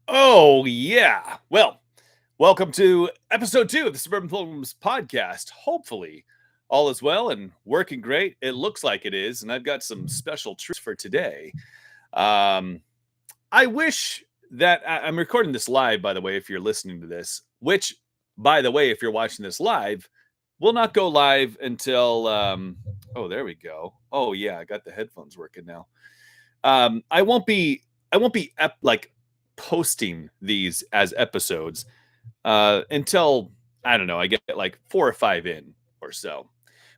Oh, yeah. Well, welcome to episode 2 of the Suburban Pilgrims podcast. Hopefully, all is well and working great. It looks like it is, and I've got some special treats for today. Um, I wish that I'm recording this live, by the way, if you're listening to this, which, by the way, if you're watching this live, will not go live until, oh, there we go. Oh, yeah, I got the headphones working now. I won't be like posting these as episodes until I don't know, I get like 4 or 5 in or so.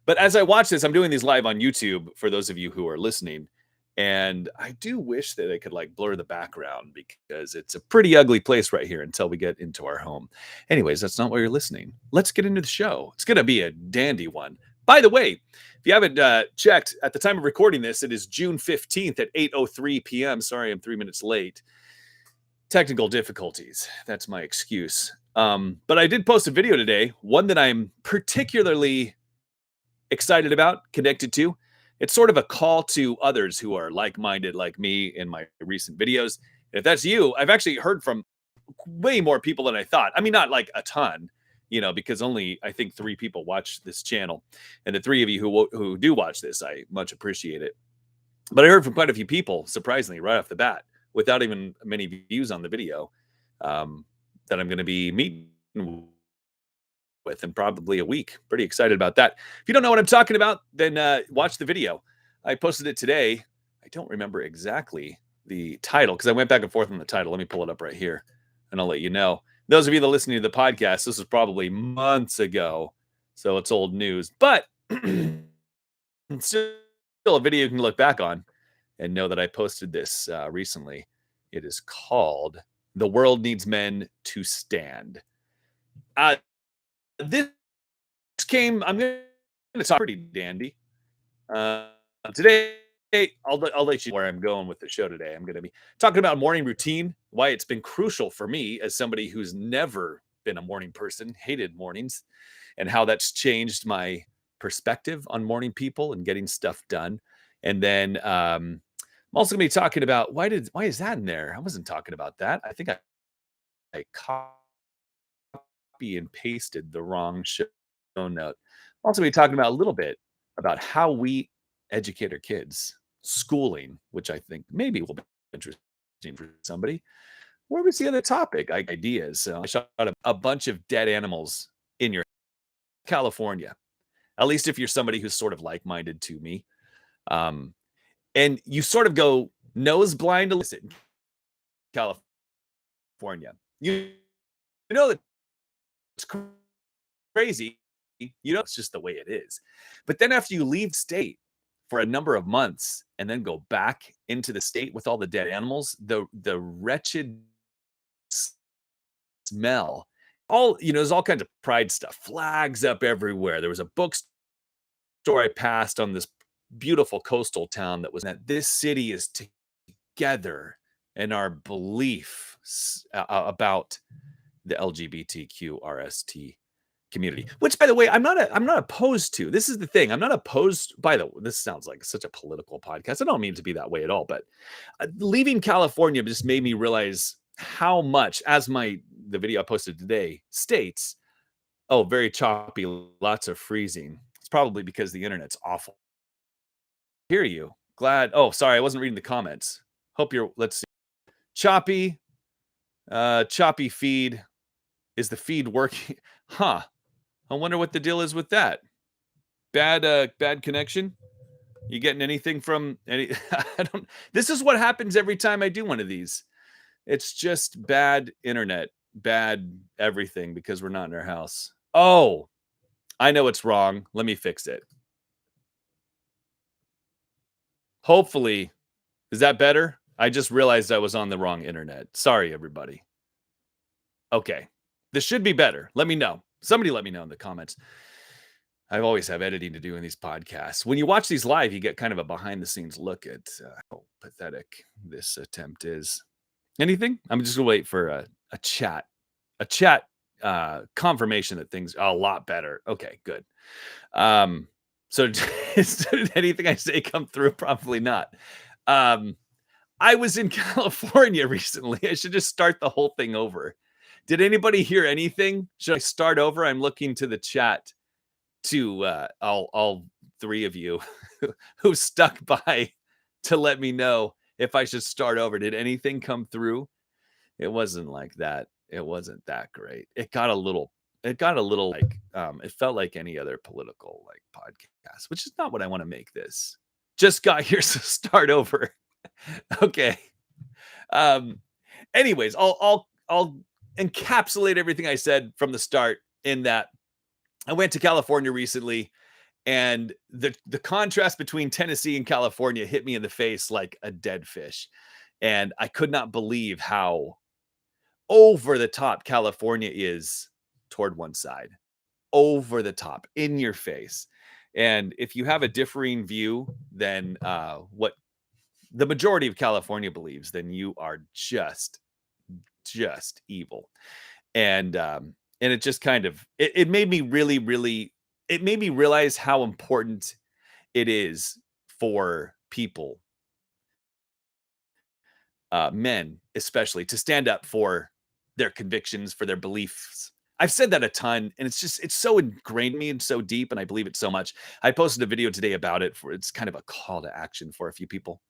But as I watch this, I'm doing these live on YouTube for those of you who are listening. And I do wish that I could like blur the background because it's a pretty ugly place right here until we get into our home. Anyways, that's not why you're listening. Let's get into the show. It's going to be a dandy one. By the way, if you haven't checked, at the time of recording this, it is June 15th at 8:03 p.m. Sorry, I'm 3 minutes late. Technical difficulties. That's my excuse. But I did post a video today, one that I'm particularly excited about, connected to. It's sort of a call to others who are like-minded like me in my recent videos. And if that's you, I've actually heard from way more people than I thought. I mean, not like a ton, because only I think 3 people watch this channel. And the 3 of you who do watch this, I much appreciate it. But I heard from quite a few people, surprisingly, right off the bat, without even many views on the video, that I'm going to be meeting with in probably a week. Pretty excited about that. If you don't know what I'm talking about, then watch the video. I posted it today. I don't remember exactly the title because I went back and forth on the title. Let me pull it up right here and I'll let you know. Those of you that are listening to the podcast, this was probably months ago, so it's old news. But it's still a video you can look back on and know that I posted this recently. It is called "The World Needs Men to Stand." This I'm going to talk pretty dandy. Today, I'll let you know where I'm going with the show today. I'm going to be talking about morning routine, why it's been crucial for me as somebody who's never been a morning person, hated mornings, and how that's changed my perspective on morning people and getting stuff done. And then I'm also going to be talking about why is that in there? I wasn't talking about that. I think I copy and pasted the wrong show note. I'll also be talking about a little bit about how we educate our kids, schooling, which I think maybe will be interesting for somebody. Where was the other topic? Ideas. So I shot a bunch of dead animals in your California. At least if you're somebody who's sort of like-minded to me. And you sort of go nose blind to listen. California. You know that it's crazy. It's just the way it is. But then after you leave state for a number of months and then go back into the state with all the dead animals, the wretched smell, there's all kinds of pride stuff, flags up everywhere. There was a bookstore I passed on this beautiful coastal town that was that this city is together in our belief about the LGBTQRST community, which by the way, I'm not opposed to. This is the thing. I'm not opposed this sounds like such a political podcast. I don't mean to be that way at all, but leaving California just made me realize how much, as the video I posted today states, oh, very choppy, lots of freezing. It's probably because the internet's awful. Hear you. Glad. Oh, sorry, I wasn't reading the comments. Hope let's see. Choppy feed. Is the feed working? Huh. I wonder what the deal is with that. Bad connection. You getting anything from any? I don't. This is what happens every time I do one of these. It's just bad internet, bad everything because we're not in our house. Oh, I know it's wrong. Let me fix it. Hopefully, is that better? I just realized I was on the wrong internet. Sorry, everybody. Okay, this should be better. Let me know. Somebody let me know in the comments. I always have editing to do in these podcasts. When you watch these live, you get kind of a behind the scenes look at how pathetic this attempt is. Anything? I'm just gonna wait for a chat confirmation that things are a lot better. Okay, good. So did anything I say come through? Probably not. I was in California recently. I should just start the whole thing over. Did anybody hear anything? Should I start over? I'm looking to the chat to all three of you who stuck by to let me know if I should start over. Did anything come through? It wasn't like that. It wasn't that great. It got a little like it felt like any other political like podcast, which is not what I want to make this. Just got here, so start over. Okay. Um anyways, I'll encapsulate everything I said from the start in that I went to California recently, and the contrast between Tennessee and California hit me in the face like a dead fish. And I could not believe how over the top California is toward one side. Over the top, in your face. And if you have a differing view than what the majority of California believes, then you are just evil. And it just kind of it made me really it made me realize how important it is for people, men especially, to stand up for their convictions, for their beliefs. I've said that a ton, and it's so ingrained in me and so deep, and I believe it so much. I posted a video today about it. For it's kind of a call to action for a few people.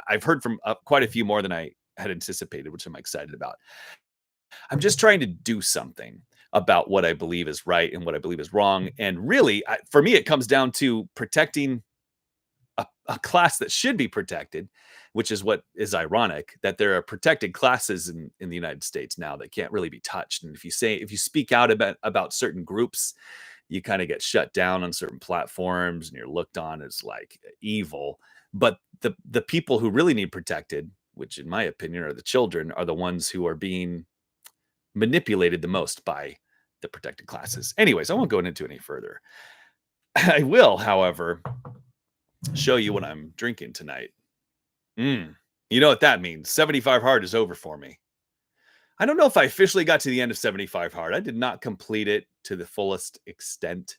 I've heard from quite a few more than I had anticipated, which I'm excited about. I'm just trying to do something about what I believe is right and what I believe is wrong. And really, for me, it comes down to protecting a class that should be protected, which is what is ironic that there are protected classes in the United States now that can't really be touched. And if you speak out about certain groups, you kind of get shut down on certain platforms and you're looked on as like evil. But the people who really need protected, which in my opinion are the children, are the ones who are being manipulated the most by the protected classes. Anyways, I won't go into any further. I will, however, show you what I'm drinking tonight. You know what that means. 75 hard is over for me. I don't know if I officially got to the end of 75 hard. I did not complete it to the fullest extent,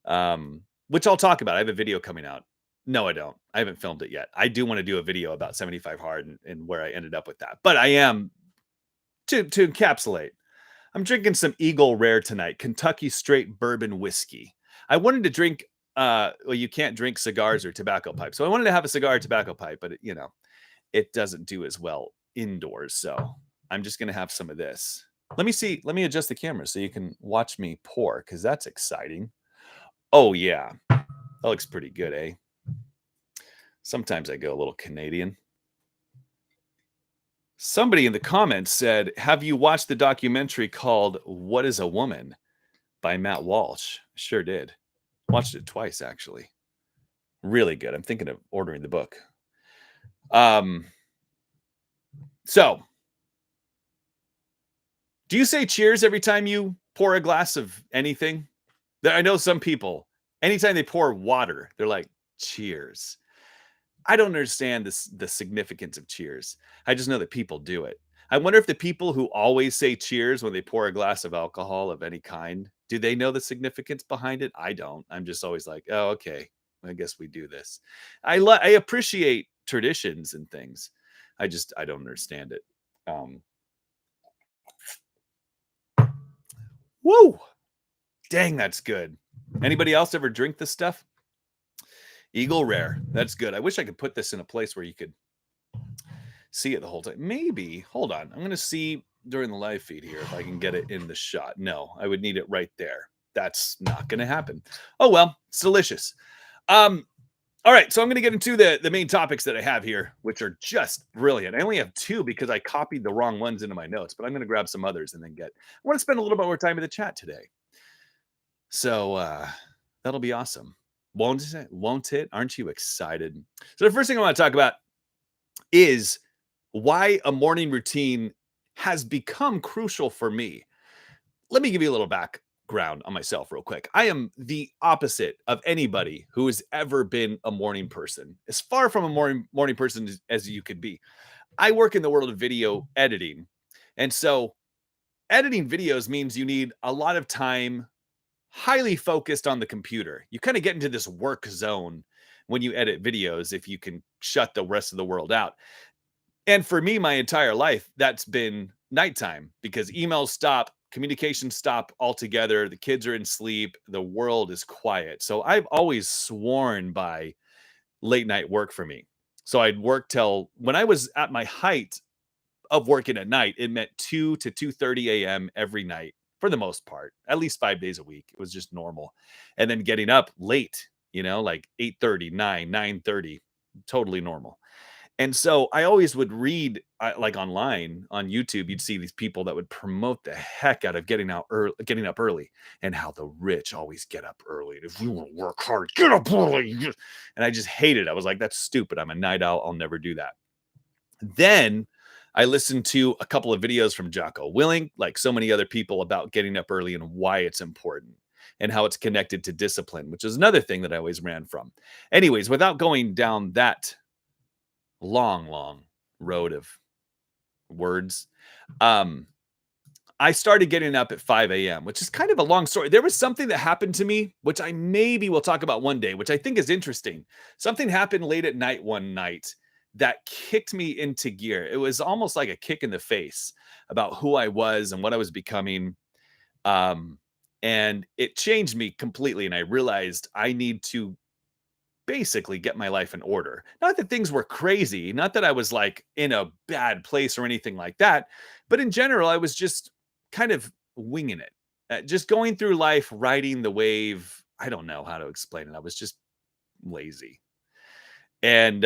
which I'll talk about. I have a video coming out. No, I don't. I haven't filmed it yet. I do want to do a video about 75 hard and where I ended up with that. But I am, to encapsulate, I'm drinking some Eagle Rare tonight, Kentucky straight bourbon whiskey. I wanted to drink, well, you can't drink cigars or tobacco pipes. So I wanted to have a cigar or tobacco pipe, but it doesn't do as well indoors. So I'm just going to have some of this. Let me adjust the camera so you can watch me pour, because that's exciting. Oh, yeah. That looks pretty good, eh? Sometimes I go a little Canadian. Somebody in the comments said, have you watched the documentary called What is a Woman by Matt Walsh? I sure did. Watched it twice, actually. Really good. I'm thinking of ordering the book. So, do you say cheers every time you pour a glass of anything? I know some people, anytime they pour water, they're like, cheers. I don't understand the significance of cheers. I just know that people do it. I wonder if the people who always say cheers when they pour a glass of alcohol of any kind, do they know the significance behind it? I don't. I'm just always like, oh, okay, I guess we do this. I appreciate traditions and things. I don't understand it. Woo! Dang, that's good. Anybody else ever drink this stuff? Eagle Rare. That's good. I wish I could put this in a place where you could see it the whole time. Maybe. Hold on. I'm going to see during the live feed here if I can get it in the shot. No, I would need it right there. That's not going to happen. Oh, well, it's delicious. All right, so I'm going to get into the main topics that I have here, which are just brilliant. I only have two because I copied the wrong ones into my notes, but I'm going to grab some others and then I want to spend a little bit more time in the chat today. So that'll be awesome. Won't it? Won't it? Aren't you excited? So the first thing I want to talk about is why a morning routine has become crucial for me. Let me give you a little background on myself real quick. I am the opposite of anybody who has ever been a morning person. As far from a morning person as you could be. I work in the world of video editing. And so editing videos means you need a lot of time highly focused on the computer. You kind of get into this work zone when you edit videos if you can shut the rest of the world out. And for me, my entire life, that's been nighttime because emails stop, communication stop altogether. The kids are in sleep, the world is quiet. So I've always sworn by late night work for me. So I'd work till when I was at my height of working at night, it meant 2 to 2:30 a.m. every night for the most part, at least 5 days a week. It was just normal. And then getting up late, like 8:30, 9:30, totally normal. And so I always would read, like online on YouTube, you'd see these people that would promote the heck out of getting up early, and how the rich always get up early. And if you want to work hard, get up early. And I just hated it. I was like, that's stupid. I'm a night owl. I'll never do that. Then I listened to a couple of videos from Jocko Willing, like so many other people, about getting up early and why it's important and how it's connected to discipline, which is another thing that I always ran from. Anyways, without going down that long road of words, I started getting up at 5 a.m., which is kind of a long story. There was something that happened to me, which I maybe will talk about one day, which I think is interesting. Something happened late at night one night that kicked me into gear. It was almost like a kick in the face about who I was and what I was becoming. And it changed me completely. And I realized I need to basically get my life in order. Not that things were crazy, not that I was like in a bad place or anything like that, but in general, I was just kind of winging it, just going through life, riding the wave. I don't know how to explain it. I was just lazy. And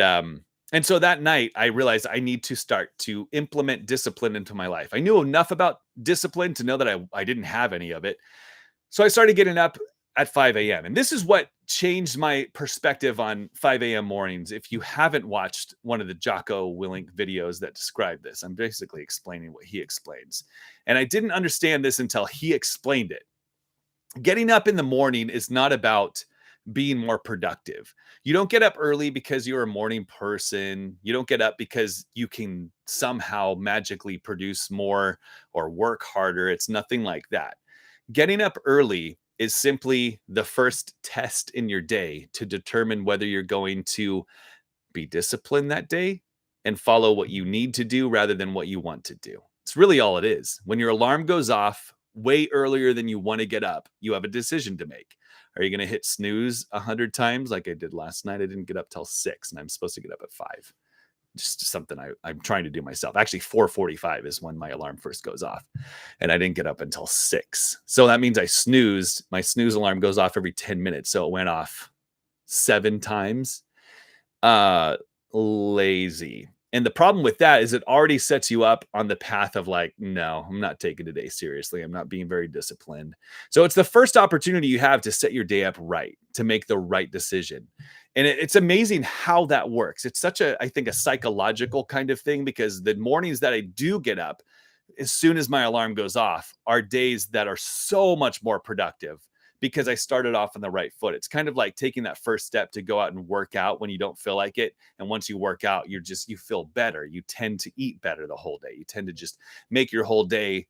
so that night I realized I need to start to implement discipline into my life. I knew enough about discipline to know that I didn't have any of it. So I started getting up at 5 a.m. And this is what changed my perspective on 5 a.m. mornings. If you haven't watched one of the Jocko Willink videos that describe this, I'm basically explaining what he explains. And I didn't understand this until he explained it. Getting up in the morning is not about being more productive. You don't get up early because you're a morning person. You don't get up because you can somehow magically produce more or work harder. It's nothing like that. Getting up early is simply the first test in your day to determine whether you're going to be disciplined that day and follow what you need to do rather than what you want to do. It's really all it is. When your alarm goes off way earlier than you want to get up, you have a decision to make. Are you going to hit snooze 100 times like I did last night? I didn't get up till 6 and I'm supposed to get up at 5. Just something I'm trying to do myself. Actually, 4:45 is when my alarm first goes off. And I didn't get up until 6. So that means I snoozed. My snooze alarm goes off every 10 minutes. So it went off 7 times. Lazy. And the problem with that is it already sets you up on the path of like, no, I'm not taking today seriously. I'm not being very disciplined. So it's the first opportunity you have to set your day up right, to make the right decision. And it's amazing how that works. It's such I think, a psychological kind of thing, because the mornings that I do get up, as soon as my alarm goes off, are days that are so much more productive because I started off on the right foot. It's kind of like taking that first step to go out and work out when you don't feel like it. And once you work out, you feel better. You tend to eat better the whole day. You tend to just make your whole day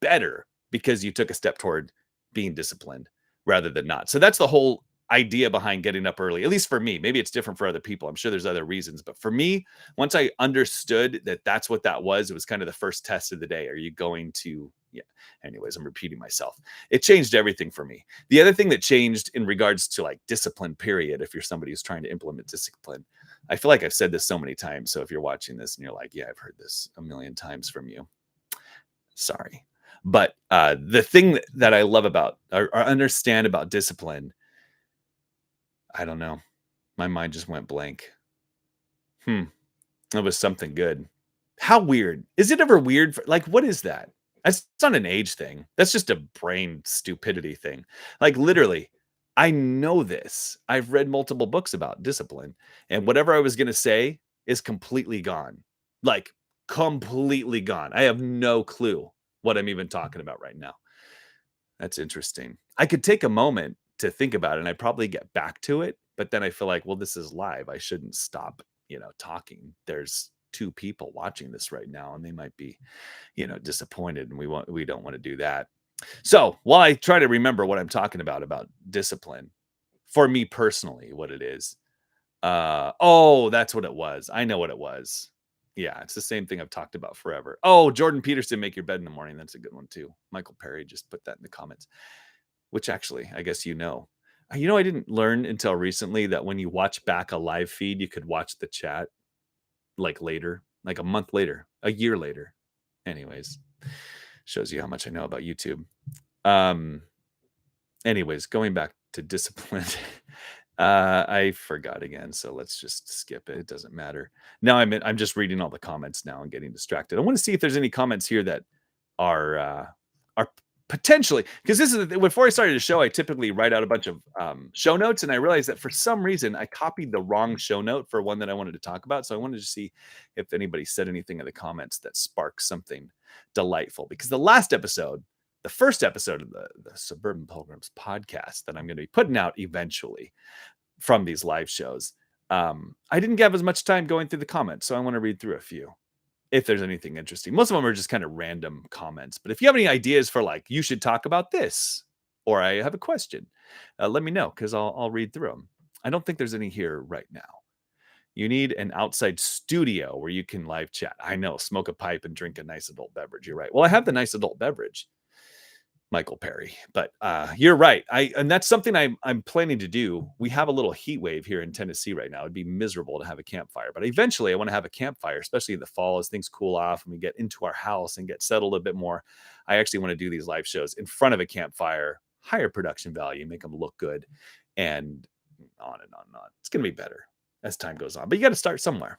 better because you took a step toward being disciplined rather than not. So that's the whole idea behind getting up early, at least for me. Maybe it's different for other people. I'm sure there's other reasons, but for me, once I understood that that's what that was, it was kind of the first test of the day. Are you going to, yeah. Anyways, I'm repeating myself. It changed everything for me. The other thing that changed in regards to like discipline, period, if you're somebody who's trying to implement discipline, I feel like I've said this so many times. So if you're watching this and you're like, yeah, I've heard this a million times from you, sorry. But the thing that I love about or understand about discipline, I don't know. My mind just went blank. That was something good. How weird. Is it ever weird? Like, what is that? That's not an age thing. That's just a brain stupidity thing. Like, literally, I know this. I've read multiple books about discipline, and whatever I was going to say is completely gone. Like, completely gone. I have no clue what I'm even talking about right now. That's interesting. I could take a moment to think about it and I'd probably get back to it. But then I feel like, well, this is live. I shouldn't stop, talking. There's 2 people watching this right now and they might be, disappointed. And we don't want to do that. So while I try to remember what I'm talking about discipline, for me personally, what it is, Oh, that's what it was. I know what it was. Yeah, it's the same thing I've talked about forever. Oh, Jordan Peterson, make your bed in the morning. That's a good one too. Michael Perry just put that in the comments, which actually, I guess you know. I didn't learn until recently that when you watch back a live feed, you could watch the chat like later, like a month later, a year later. Anyways, shows you how much I know about YouTube. Um, anyways, going back to discipline. I forgot again, so let's just skip it. It doesn't matter. Now I'm just reading all the comments now and getting distracted. I want to see if there's any comments here that are potentially, because this is before I started the show, I typically write out a bunch of show notes, and I realized that for some reason I copied the wrong show note for one that I wanted to talk about. So I wanted to see if anybody said anything in the comments that sparks something delightful. Because the first episode of the Suburban Pilgrims podcast that I'm going to be putting out eventually from these live shows, I didn't have as much time going through the comments, so I want to read through a few if there's anything interesting. Most of them are just kind of random comments, but if you have any ideas for like, you should talk about this, or I have a question, let me know because I'll read through them. I don't think there's any here right now. You need an outside studio where you can live chat. I know, smoke a pipe and drink a nice adult beverage. You're right. Well, I have the nice adult beverage, Michael Perry. But you're right. And that's something I'm planning to do. We have a little heat wave here in Tennessee right now. It'd be miserable to have a campfire, but eventually I want to have a campfire, especially in the fall as things cool off and we get into our house and get settled a bit more. I actually want to do these live shows in front of a campfire, higher production value, make them look good, and on and on and on. It's going to be better as time goes on, but you got to start somewhere.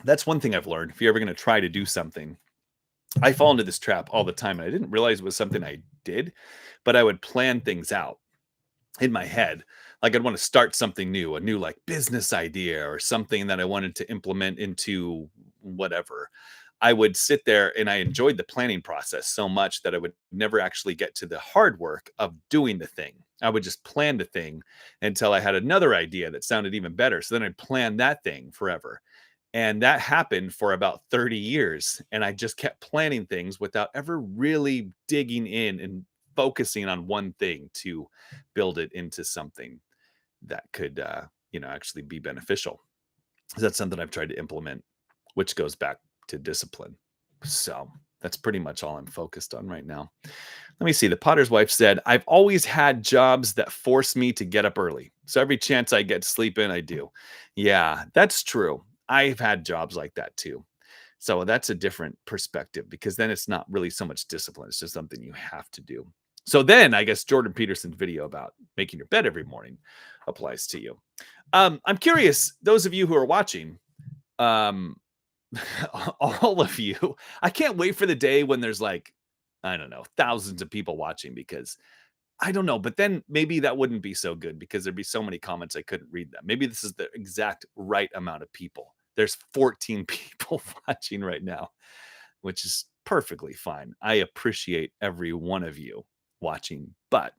That's one thing I've learned. If you're ever going to try to do something, I fall into this trap all the time, and I didn't realize it was something I did, but I would plan things out in my head. Like I'd want to start something new, a new like business idea or something that I wanted to implement into whatever. I would sit there and I enjoyed the planning process so much that I would never actually get to the hard work of doing the thing. I would just plan the thing until I had another idea that sounded even better. So then I'd plan that thing forever. And that happened for about 30 years. And I just kept planning things without ever really digging in and focusing on one thing to build it into something that could, actually be beneficial. That's something I've tried to implement, which goes back to discipline. So that's pretty much all I'm focused on right now. Let me see. The Potter's wife said, I've always had jobs that force me to get up early. So every chance I get to sleep in, I do. Yeah, that's true. I've had jobs like that too. So that's a different perspective because then it's not really so much discipline. It's just something you have to do. So then I guess Jordan Peterson's video about making your bed every morning applies to you. I'm curious, those of you who are watching, um, all of you, I can't wait for the day when there's like, I don't know, thousands of people watching because I don't know, but then maybe that wouldn't be so good because there'd be so many comments I couldn't read them. Maybe this is the exact right amount of people. There's 14 people watching right now, which is perfectly fine. I appreciate every one of you watching, but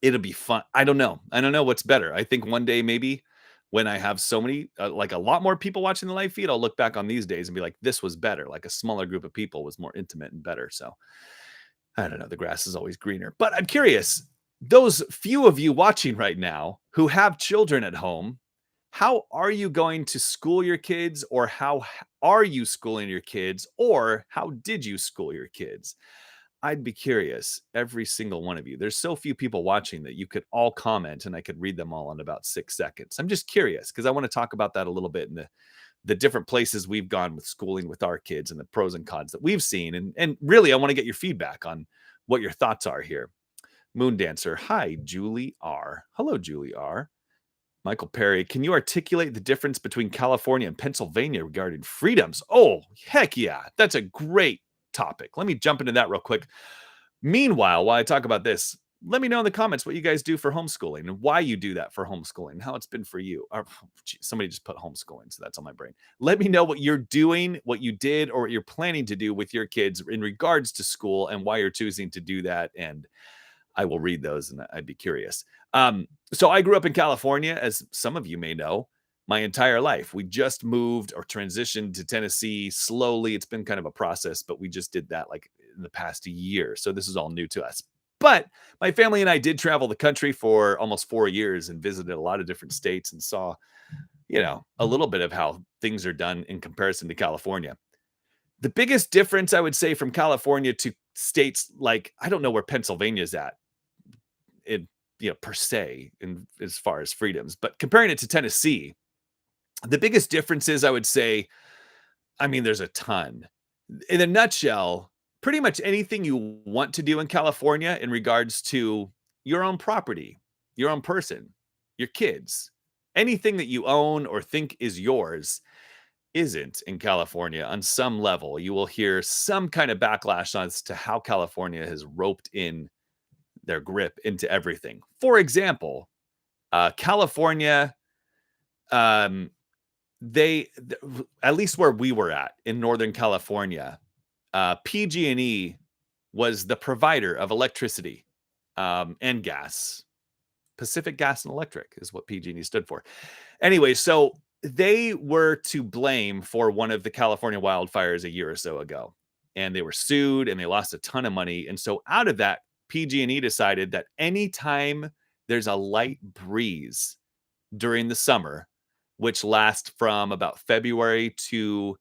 it'll be fun. I don't know. I don't know what's better. I think one day maybe when I have so many, like a lot more people watching the live feed, I'll look back on these days and be like, this was better. Like a smaller group of people was more intimate and better. So I don't know. The grass is always greener. But I'm curious, those few of you watching right now who have children at home, how are you going to school your kids, or how are you schooling your kids, or how did you school your kids? I'd be curious, every single one of you. There's so few people watching that you could all comment and I could read them all in about 6 seconds. I'm just curious because I want to talk about that a little bit in the different places we've gone with schooling with our kids and the pros and cons that we've seen. And really, I want to get your feedback on what your thoughts are here. Moon Dancer. Hi, Julie R. Hello, Julie R. Michael Perry. Can you articulate the difference between California and Pennsylvania regarding freedoms? Oh, heck yeah. That's a great topic. Let me jump into that real quick. Meanwhile, while I talk about this, let me know in the comments what you guys do for homeschooling and why you do that for homeschooling, how it's been for you. Or, somebody just put homeschooling, so that's on my brain. Let me know what you're doing, what you did, or what you're planning to do with your kids in regards to school and why you're choosing to do that. And I will read those and I'd be curious. So I grew up in California, as some of you may know, my entire life. We just moved or transitioned to Tennessee slowly. It's been kind of a process, but we just did that like in the past year. So this is all new to us. But my family and I did travel the country for almost 4 years and visited a lot of different states and saw, a little bit of how things are done in comparison to California. The biggest difference I would say from California to states like I don't know where Pennsylvania's at in per se in as far as freedoms, but comparing it to Tennessee, the biggest differences I would say, I mean, there's a ton. In a nutshell, pretty much anything you want to do in California in regards to your own property, your own person, your kids, anything that you own or think is yours isn't in California on some level. You will hear some kind of backlash as to how California has roped in their grip into everything. For example, California, um, at least where we were at in Northern California, PG&E was the provider of electricity and gas. Pacific Gas and Electric is what PG&E stood for. Anyway, so they were to blame for one of the California wildfires a year or so ago, and they were sued and they lost a ton of money. And so out of that, PG&E decided that anytime there's a light breeze during the summer, which lasts from about February to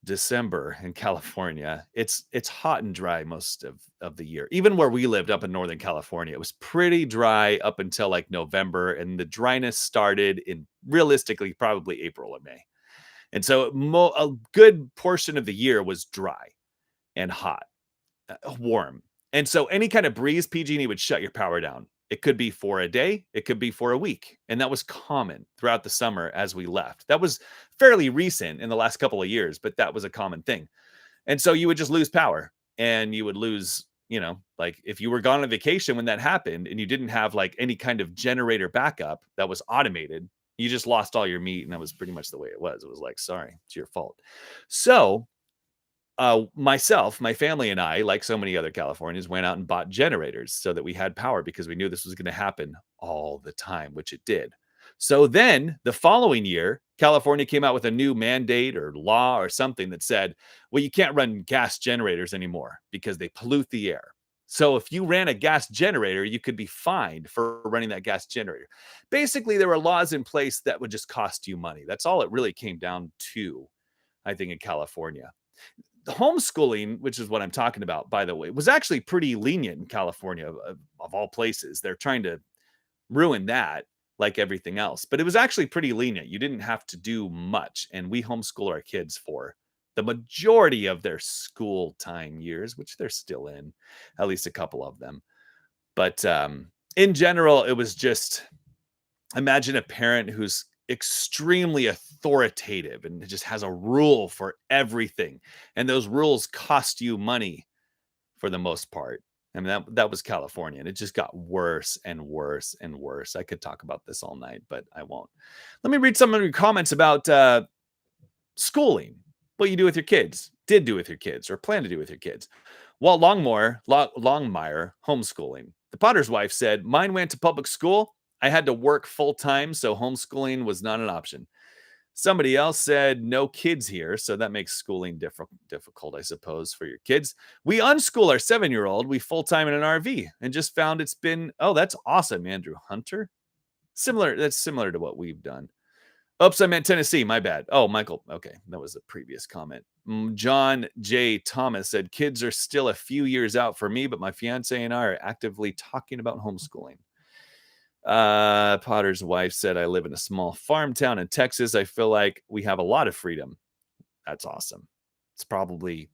December in California, it's hot and dry most of the year. Even where we lived up in Northern California, it was pretty dry up until like November, and the dryness started in realistically probably April or May. And so a good portion of the year was dry and hot, warm. And so any kind of breeze, PG&E would shut your power down. It could be for a day, it could be for a week. And that was common throughout the summer as we left. That was fairly recent in the last couple of years, but that was a common thing. And so you would just lose power and you would lose, like if you were gone on vacation when that happened and you didn't have like any kind of generator backup that was automated, you just lost all your meat. And that was pretty much the way it was. It was like, sorry, it's your fault. So myself, my family, and I, like so many other Californians, went out and bought generators so that we had power because we knew this was going to happen all the time, which it did. So then the following year, California came out with a new mandate or law or something that said, well, you can't run gas generators anymore because they pollute the air. So if you ran a gas generator, you could be fined for running that gas generator. Basically, there were laws in place that would just cost you money. That's all it really came down to, I think, in California. The homeschooling, which is what I'm talking about, by the way, was actually pretty lenient in California, of all places. They're trying to ruin that like everything else, but it was actually pretty lenient. You didn't have to do much. And we homeschool our kids for the majority of their school time years, which they're still in, at least a couple of them. But in general, it was just imagine a parent who's extremely authoritative and just has a rule for everything. And those rules cost you money for the most part. I mean, that was California, and it just got worse and worse and worse. I could talk about this all night, but I won't. Let me read some of your comments about schooling, what you do with your kids, did do with your kids, or plan to do with your kids. Walt Longmire, homeschooling. The Potter's wife said, mine went to public school. I had to work full time, so homeschooling was not an option. Somebody else said, no kids here, so that makes schooling difficult, I suppose, for your kids. We unschool our 7-year-old. We full time in an RV and just found it's been, oh, that's awesome, Andrew Hunter. That's similar to what we've done. Oops, I meant Tennessee. My bad. Oh, Michael. Okay, that was a previous comment. John J. Thomas said, kids are still a few years out for me, but my fiance and I are actively talking about homeschooling. Potter's wife said, I live in a small farm town in Texas. I feel like we have a lot of freedom. That's awesome. It's probably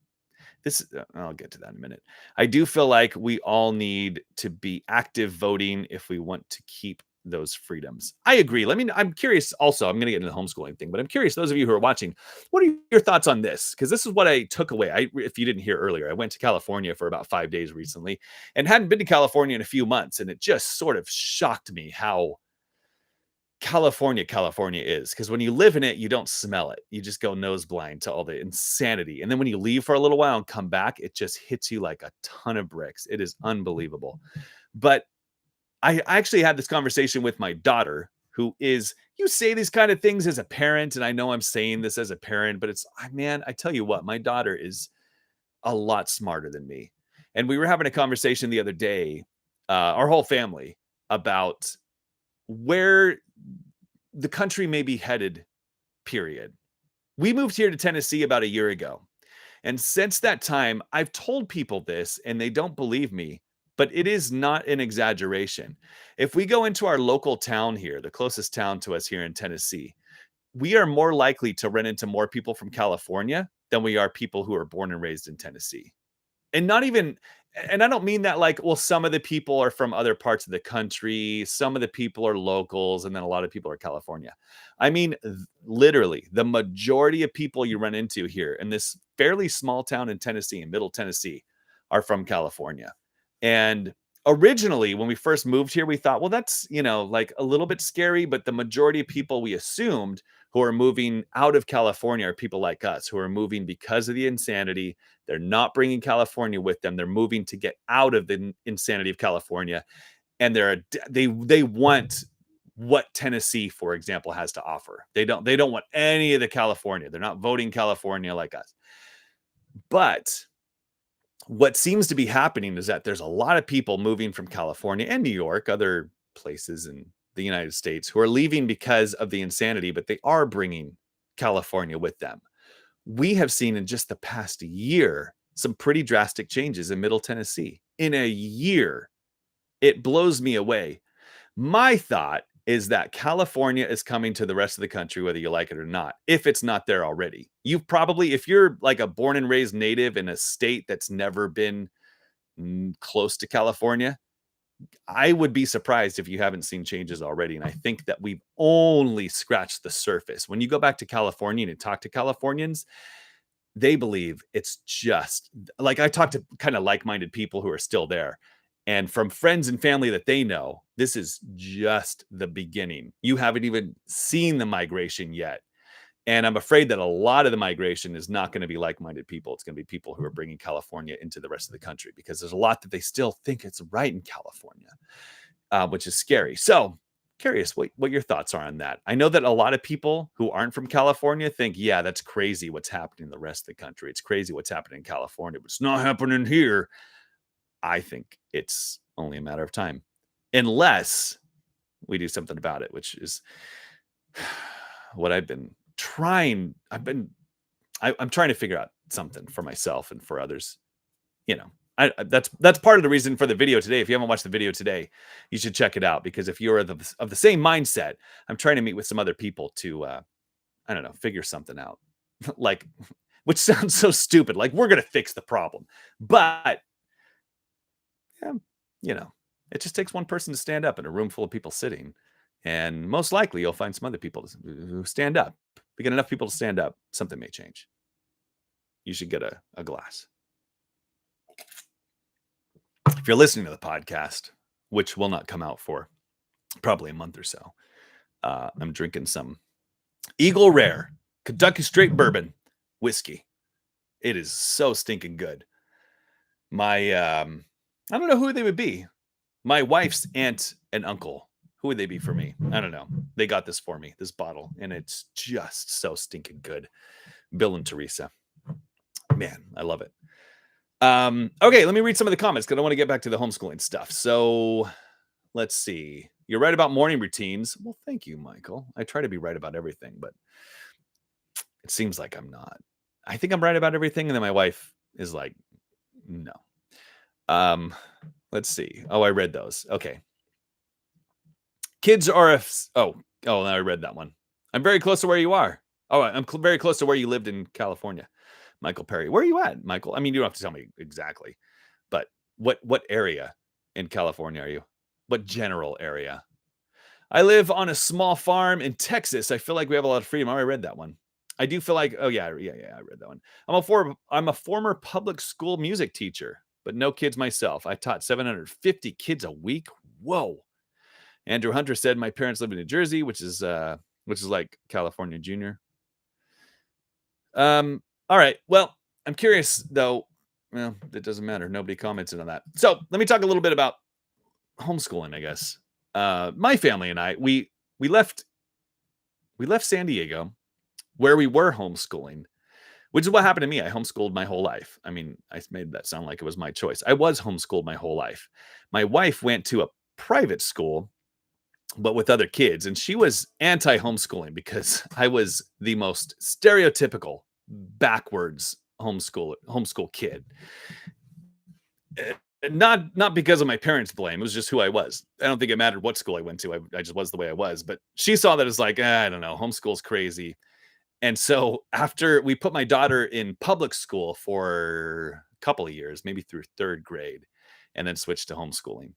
this. I'll get to that in a minute. I do feel like we all need to be active voting if we want to keep those freedoms. I agree. I'm curious also, I'm going to get into the homeschooling thing, but I'm curious, those of you who are watching, what are your thoughts on this? Because this is what I took away. If you didn't hear earlier, I went to California for about 5 days recently and hadn't been to California in a few months. And it just sort of shocked me how California is. Because when you live in it, you don't smell it. You just go nose blind to all the insanity. And then when you leave for a little while and come back, it just hits you like a ton of bricks. It is unbelievable. But I actually had this conversation with my daughter, who is, you say these kind of things as a parent, and I know I'm saying this as a parent, but man, I tell you what, my daughter is a lot smarter than me. And we were having a conversation the other day, our whole family, about where the country may be headed, period. We moved here to Tennessee about a year ago. And since that time, I've told people this and they don't believe me, but it is not an exaggeration. If we go into our local town here, the closest town to us here in Tennessee, we are more likely to run into more people from California than we are people who are born and raised in Tennessee. And not even, and I don't mean that like, well, some of the people are from other parts of the country, some of the people are locals, and then a lot of people are California. I mean, literally, the majority of people you run into here in this fairly small town in Tennessee, in Middle Tennessee, are from California. And originally, when we first moved here, we thought, well, that's, like a little bit scary, but the majority of people we assumed who are moving out of California are people like us who are moving because of the insanity. They're not bringing California with them. They're moving to get out of the insanity of California, and they want what Tennessee, for example, has to offer. They don't want any of the California. They're not voting California like us. But what seems to be happening is that there's a lot of people moving from California and New York, other places in the United States, who are leaving because of the insanity, but they are bringing California with them. We have seen in just the past year some pretty drastic changes in Middle Tennessee. In a year, it blows me away. My thought is that California is coming to the rest of the country, whether you like it or not, if it's not there already. You've probably, if you're like a born and raised native in a state that's never been close to California, I would be surprised if you haven't seen changes already. And I think that we've only scratched the surface. When you go back to California and talk to Californians, they believe it's just like, I talk to kind of like-minded people who are still there. And from friends and family that they know, this is just the beginning. You haven't even seen the migration yet. And I'm afraid that a lot of the migration is not going to be like-minded people. It's going to be people who are bringing California into the rest of the country, because there's a lot that they still think it's right in California, which is scary. So curious what your thoughts are on that. I know that a lot of people who aren't from California think, yeah, that's crazy what's happening in the rest of the country. It's crazy what's happening in California, but it's not happening here. I think it's only a matter of time, unless we do something about it, which is what I've been trying. I'm trying to figure out something for myself and for others. That's part of the reason for the video today. If you haven't watched the video today, you should check it out, because if you're of the same mindset, I'm trying to meet with some other people to, I don't know, figure something out. Like, which sounds so stupid. Like, we're going to fix the problem, but it just takes one person to stand up in a room full of people sitting. And most likely you'll find some other people who stand up. If we get enough people to stand up, something may change. You should get a glass. If you're listening to the podcast, which will not come out for probably a month or so, I'm drinking some Eagle Rare Kentucky Straight Bourbon whiskey. It is so stinking good. I don't know who they would be. My wife's aunt and uncle. Who would they be for me? I don't know. They got this for me, this bottle, and it's just so stinking good. Bill and Teresa. Man, I love it. Okay, let me read some of the comments because I want to get back to the homeschooling stuff. So let's see. You're right about morning routines. Well, thank you, Michael. I try to be right about everything, but it seems like I'm not. I think I'm right about everything, and then my wife is like, no. Let's see. Oh, I read those. Okay. Kids are oh, I read that one. I'm very close to where you are. Oh, I'm very close to where you lived in California. Michael Perry. Where are you at, Michael? I mean, you don't have to tell me exactly, but what area in California are you? What general area? I live on a small farm in Texas. I feel like we have a lot of freedom. I already read that one. I do feel like, I read that one. I'm a former public school music teacher, but no kids myself. I taught 750 kids a week. Whoa. Andrew Hunter said, my parents live in New Jersey, which is like California Junior. All right. Well, I'm curious though. Well, it doesn't matter. Nobody commented on that. So let me talk a little bit about homeschooling, I guess. My family and I, we left San Diego, where we were homeschooling, which is what happened to me. I homeschooled my whole life. I mean, I made that sound like it was my choice. I was homeschooled my whole life. My wife went to a private school, but with other kids, and she was anti homeschooling because I was the most stereotypical backwards homeschool kid. Eh, not because of my parents' blame. It was just who I was. I don't think it mattered what school I went to. I just was the way I was. But she saw that as like, I don't know, homeschool's crazy. And so after we put my daughter in public school for a couple of years, maybe through third grade, and then switched to homeschooling.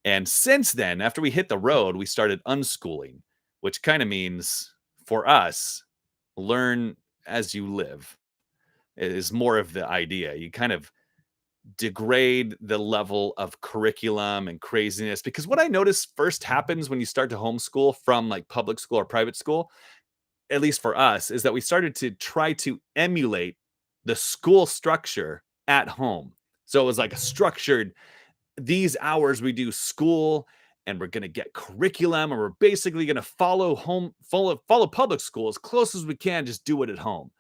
And since then, after we hit the road, we started unschooling, which kind of means for us, learn as you live is more of the idea. You kind of degrade the level of curriculum and craziness because what I noticed first happens when you start to homeschool from like public school or private school, at least for us, is that we started to try to emulate the school structure at home. So it was like a structured, these hours we do school and we're going to get curriculum and we're basically going to follow public school as close as we can, just do it at home,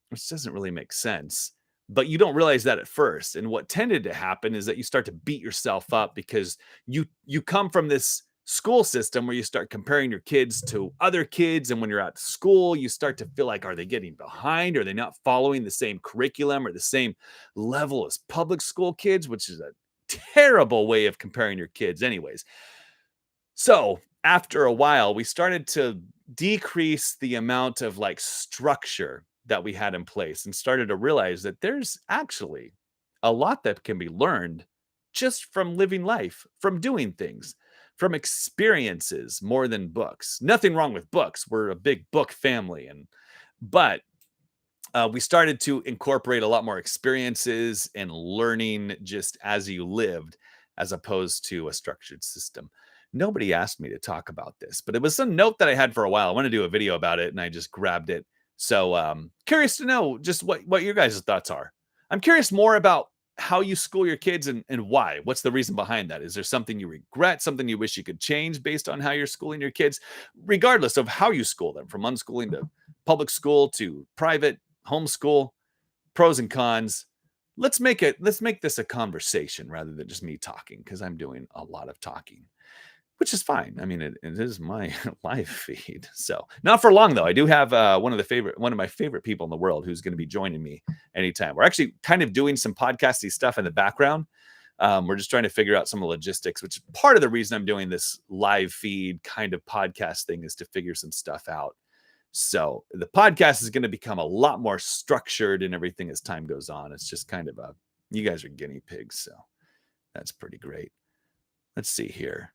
which doesn't really make sense. But you don't realize that at first. And what tended to happen is that you start to beat yourself up because you come from this school system where you start comparing your kids to other kids. And when you're at school, you start to feel like, are they getting behind? Are they not following the same curriculum or the same level as public school kids, which is a terrible way of comparing your kids, anyways. So after a while, we started to decrease the amount of like structure that we had in place and started to realize that there's actually a lot that can be learned just from living life, from doing things, from experiences more than books. Nothing wrong with books. We're a big book family, but we started to incorporate a lot more experiences and learning just as you lived, as opposed to a structured system. Nobody asked me to talk about this, but it was a note that I had for a while. I want to do a video about it, and I just grabbed it. So, curious to know just what your guys' thoughts are. I'm curious more about how you school your kids and why. What's the reason behind that? Is there something you regret, something you wish you could change based on how you're schooling your kids, regardless of how you school them, from unschooling to public school to private, homeschool, pros and cons? Let's make this a conversation rather than just me talking, because I'm doing a lot of talking, which is fine. I mean, it is my live feed. So not for long though. I do have one of my favorite people in the world who's going to be joining me anytime. We're actually kind of doing some podcasty stuff in the background. We're just trying to figure out some of the logistics, which is part of the reason I'm doing this live feed kind of podcast thing, is to figure some stuff out. So the podcast is going to become a lot more structured and everything as time goes on. It's just kind of you guys are guinea pigs. So that's pretty great. Let's see here.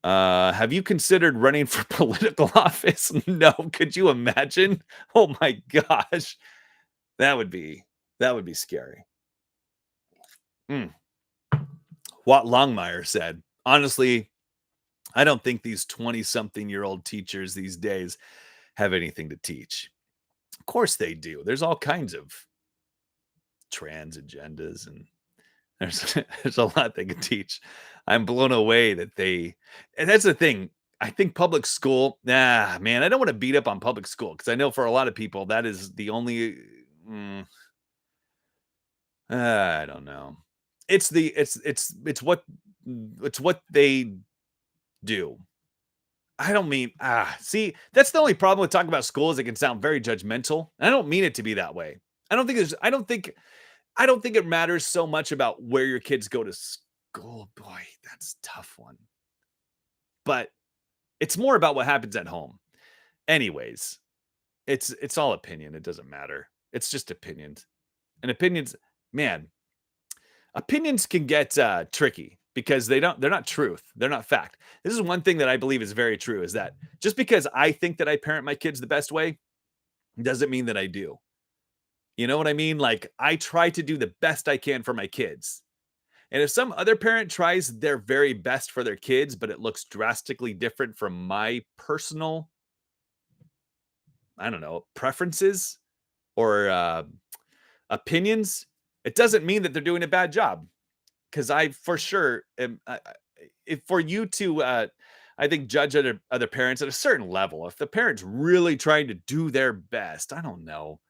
Have you considered running for political office? No. Could you imagine? Oh my gosh. That would be scary. What Longmire said, honestly, I don't think these 20-something-year-old teachers these days have anything to teach. Of course they do. There's all kinds of trans agendas, and there's a lot they can teach. I'm blown away that and that's the thing. I think public school, man, I don't want to beat up on public school because I know for a lot of people that is the only, I don't know. It's what they do. I don't mean, see, that's the only problem with talking about schools. It can sound very judgmental. I don't mean it to be that way. I don't think it matters so much about where your kids go to school. Boy, that's a tough one. But it's more about what happens at home. Anyways, it's all opinion. It doesn't matter. It's just opinions. And opinions, man, opinions can get tricky because they're not truth. They're not fact. This is one thing that I believe is very true, is that just because I think that I parent my kids the best way doesn't mean that I do. You know what I mean? Like, I try to do the best I can for my kids. And if some other parent tries their very best for their kids, but it looks drastically different from my personal, I don't know, preferences or opinions, it doesn't mean that they're doing a bad job. Because I for sure am, if for you to, I think, judge other parents at a certain level, if the parent's really trying to do their best, I don't know.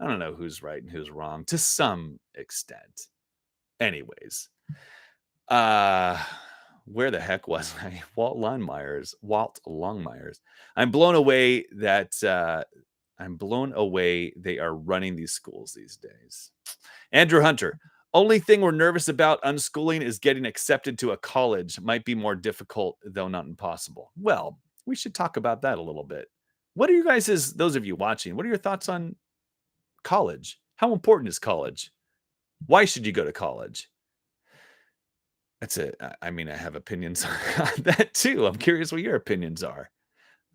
I don't know who's right and who's wrong to some extent. Anyways, uh, where the heck was I? Walt Longmire's. I'm blown away that they are running these schools these days. Andrew Hunter. Only thing we're nervous about unschooling is getting accepted to a college. Might be more difficult, though not impossible. Well, we should talk about that a little bit. What are you guys, those of you watching, what are your thoughts on college? How important is college? Why should you go to college? That's it. I mean, I have opinions on that too. I'm curious what your opinions are.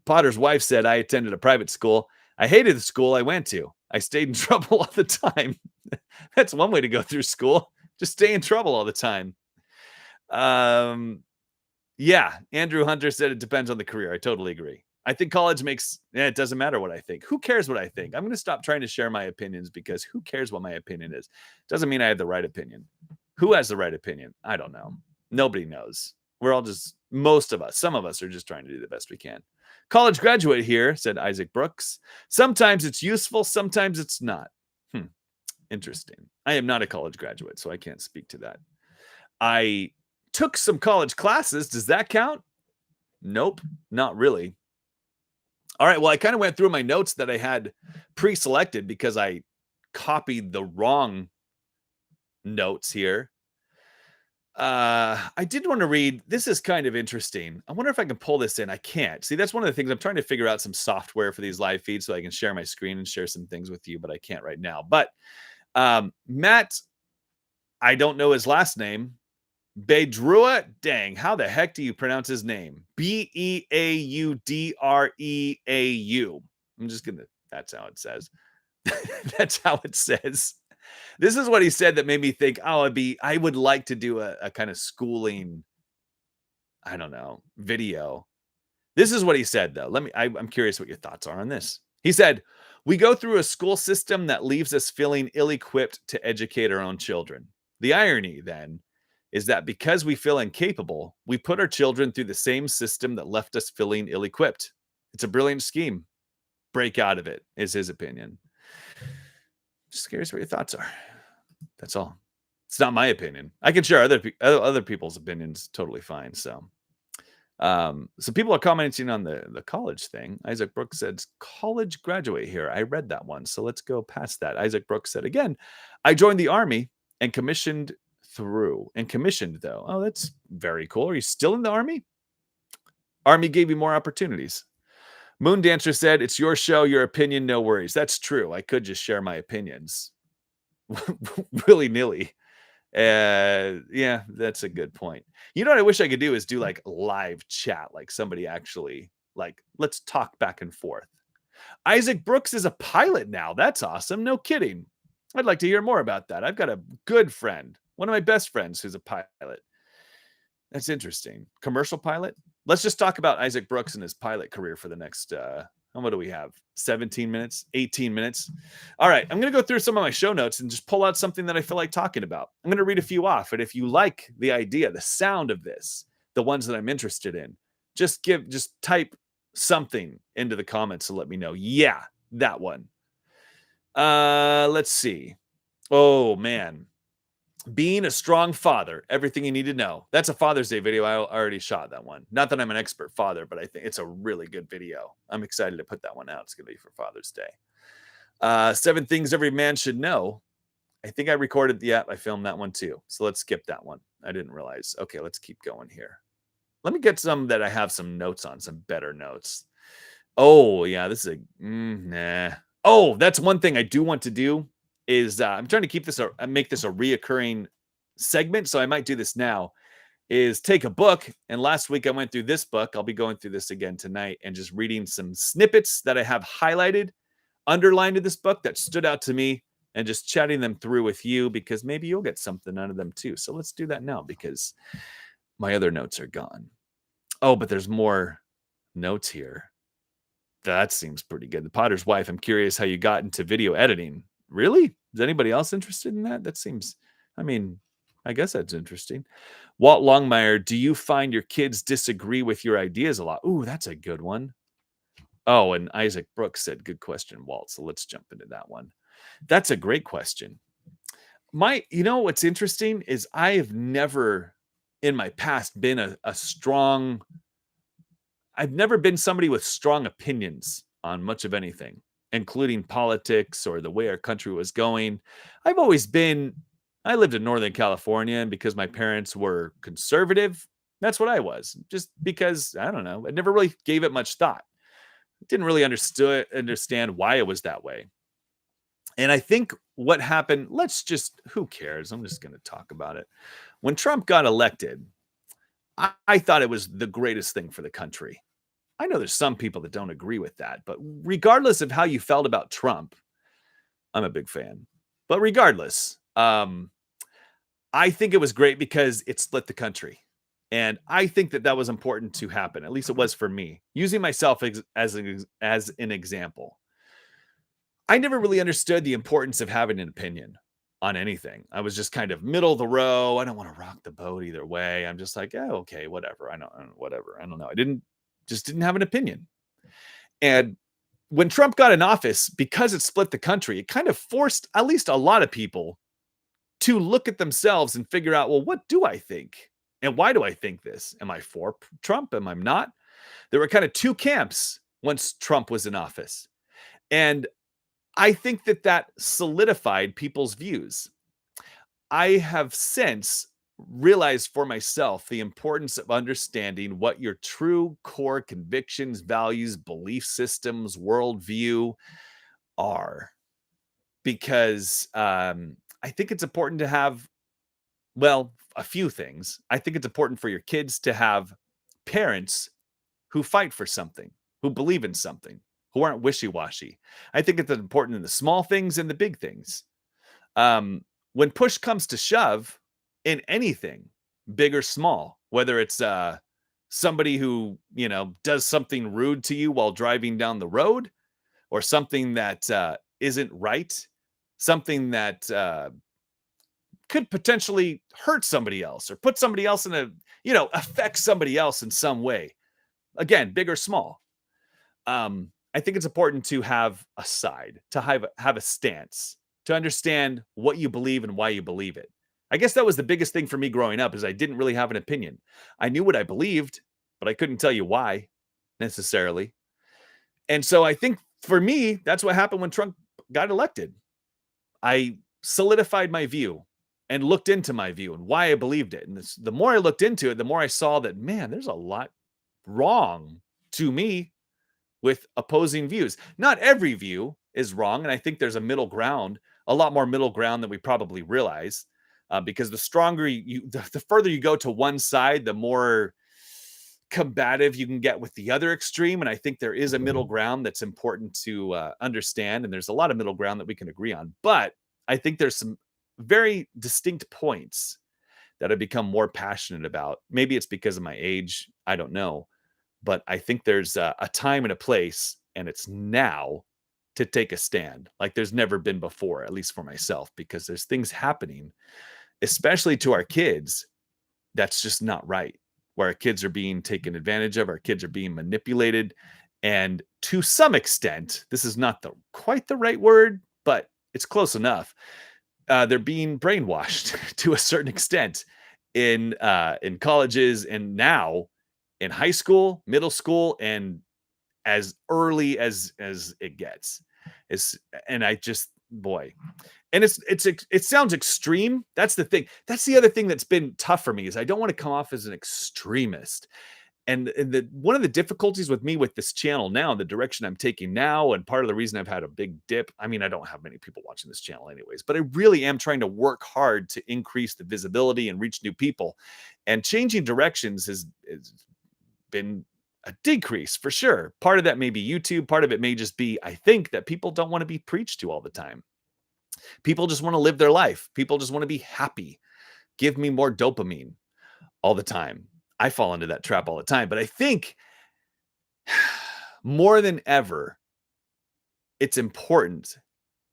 Potter's wife said, I attended a private school. I hated the school I went to. I stayed in trouble all the time. That's one way to go through school. Just stay in trouble all the time. Yeah, Andrew Hunter said it depends on the career. I totally agree. I think college it doesn't matter what I think. Who cares what I think? I'm going to stop trying to share my opinions because who cares what my opinion is? Doesn't mean I have the right opinion. Who has the right opinion? I don't know. Nobody knows. We're all just, some of us are just trying to do the best we can. College graduate here, said Isaac Brooks. Sometimes it's useful, sometimes it's not. Interesting. I am not a college graduate, so I can't speak to that. I took some college classes. Does that count? Nope, not really. All right, well, I kind of went through my notes that I had pre-selected because I copied the wrong notes here. I did want to read. This is kind of interesting. I wonder if I can pull this in. I can't. See, that's one of the things. I'm trying to figure out some software for these live feeds so I can share my screen and share some things with you, but I can't right now. But Matt, I don't know his last name. Beidrua, dang, how the heck do you pronounce his name? Beaudreau. I'm just gonna, that's how it says. That's how it says. This is what he said that made me think, I would like to do a kind of schooling, I don't know, video. This is what he said, though. I'm curious what your thoughts are on this. He said, we go through a school system that leaves us feeling ill-equipped to educate our own children. The irony, then, is that because we feel incapable, we put our children through the same system that left us feeling ill-equipped. It's a brilliant scheme. Break out of it, is his opinion. Just curious what your thoughts are. That's all. It's not my opinion. I can share other people's opinions totally fine. So people are commenting on the college thing. Isaac Brooks said, college graduate here. I read that one. So let's go past that. Isaac Brooks said, again, I joined the Army and commissioned though. Oh, that's very cool. Are you still in the Army? Army gave you more opportunities. Moon Dancer said, it's your show, your opinion, no worries. That's true. I could just share my opinions willy-nilly. Yeah, that's a good point. You know what I wish I could do is do like live chat, like somebody actually, like, let's talk back and forth. Isaac Brooks is a pilot now. That's awesome. No kidding. I'd like to hear more about that. I've got a good friend, one of my best friends who's a pilot. That's interesting. Commercial pilot? Let's just talk about Isaac Brooks and his pilot career for the next, what do we have? 17 minutes? 18 minutes? All right. I'm going to go through some of my show notes and just pull out something that I feel like talking about. I'm going to read a few off. And if you like the idea, the sound of this, the ones that I'm interested in, just type something into the comments to let me know. Yeah, that one. Let's see. Oh, man. Being a strong father, everything you need to know. That's a Father's Day video. I already shot that one. Not that I'm an expert father, but I think it's a really good video. I'm excited to put that one out. It's going to be for Father's Day. 7 things every man should know. I think I recorded I filmed that one too. So let's skip that one. I didn't realize. Okay, let's keep going here. Let me get some that I have some notes on, some better notes. Oh, yeah, this is nah. Oh, that's one thing I do want to do. Is I'm trying to keep this make this a reoccurring segment, so I might do this now. Is take a book, and last week I went through this book. I'll be going through this again tonight and just reading some snippets that I have highlighted, underlined in this book that stood out to me, and just chatting them through with you because maybe you'll get something out of them too. So let's do that now because my other notes are gone. Oh, but there's more notes here. That seems pretty good. The Potter's wife. I'm curious how you got into video editing. Really? Is anybody else interested in that? That seems, I guess that's interesting. Walt Longmire, do you find your kids disagree with your ideas a lot? Ooh, that's a good one. Oh, and Isaac Brooks said, "Good question, Walt." So let's jump into that one. That's a great question. What's interesting is I have never in my past been a strong, I've never been somebody with strong opinions on much of anything, including politics or the way our country was going. I've always been, I lived in Northern California, and because my parents were conservative, that's what I was. Just because, I don't know, I never really gave it much thought. Didn't really understand why it was that way. And I think what happened, who cares? I'm just going to talk about it. When Trump got elected, I thought it was the greatest thing for the country. I know there's some people that don't agree with that, but regardless of how you felt about Trump, I'm a big fan. But regardless, I think it was great because it split the country. And I think that that was important to happen. At least it was for me. Using myself as an example, I never really understood the importance of having an opinion on anything. I was just kind of middle of the row. I don't want to rock the boat either way. I'm just like, yeah, okay, whatever. Whatever. I don't know. I didn't have an opinion. And when Trump got in office, because it split the country, it kind of forced at least a lot of people to look at themselves and figure out, well, what do I think? And why do I think this? Am I for Trump? Am I not? There were kind of two camps once Trump was in office. And I think that that solidified people's views. I have since realized for myself the importance of understanding what your true core convictions, values, belief systems, worldview are. Because I think it's important to have, well, a few things. I think it's important for your kids to have parents who fight for something, who believe in something, who aren't wishy-washy. I think it's important in the small things and the big things. When push comes to shove in anything, big or small, whether it's somebody who, does something rude to you while driving down the road, or something that isn't right, something that could potentially hurt somebody else or put somebody else in affect somebody else in some way. Again, big or small. I think it's important to have a side, to have a stance, to understand what you believe and why you believe it. I guess that was the biggest thing for me growing up is I didn't really have an opinion. I knew what I believed, but I couldn't tell you why necessarily. And so I think for me, that's what happened when Trump got elected. I solidified my view and looked into my view and why I believed it. And the more I looked into it, the more I saw that, man, there's a lot wrong to me with opposing views. Not every view is wrong. And I think there's a middle ground, a lot more middle ground than we probably realize. Because the stronger the further you go to one side, the more combative you can get with the other extreme. And I think there is a middle ground that's important to understand. And there's a lot of middle ground that we can agree on. But I think there's some very distinct points that I've become more passionate about. Maybe it's because of my age. I don't know. But I think there's a time and a place, and it's now to take a stand like there's never been before, at least for myself, because there's things happening, especially to our kids, that's just not right. Where our kids are being taken advantage of, our kids are being manipulated. And to some extent, this is not quite the right word, but it's close enough. They're being brainwashed to a certain extent in colleges and now in high school, middle school, and as early as it gets. And I just, boy, and it sounds extreme. That's the thing. That's the other thing that's been tough for me is I don't want to come off as an extremist. And one of the difficulties with me with this channel now, the direction I'm taking now, and part of the reason I've had a big dip. I mean, I don't have many people watching this channel anyways, but I really am trying to work hard to increase the visibility and reach new people. And changing directions has been a decrease for sure. Part of that may be YouTube. Part of it may just be, I think, that people don't want to be preached to all the time. People just want to live their life. People just want to be happy. Give me more dopamine all the time. I fall into that trap all the time. But I think more than ever, it's important